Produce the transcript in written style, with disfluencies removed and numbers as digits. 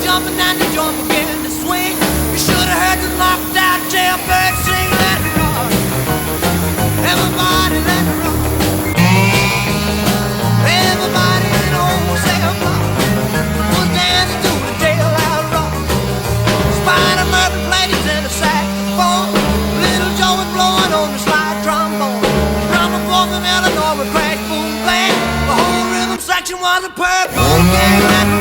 jumping and the joint began to swing. You should have heard the knocked out jailbird sing. Let it rock, everybody let it rock. Everybody in the whole cell block was dancing to the jailhouse rock. Spider Murphy played the saxophone. Little Joe was blowing on the slide trombone. Drummer boy from Illinois with crash boom bang. The whole rhythm section was a purple gang.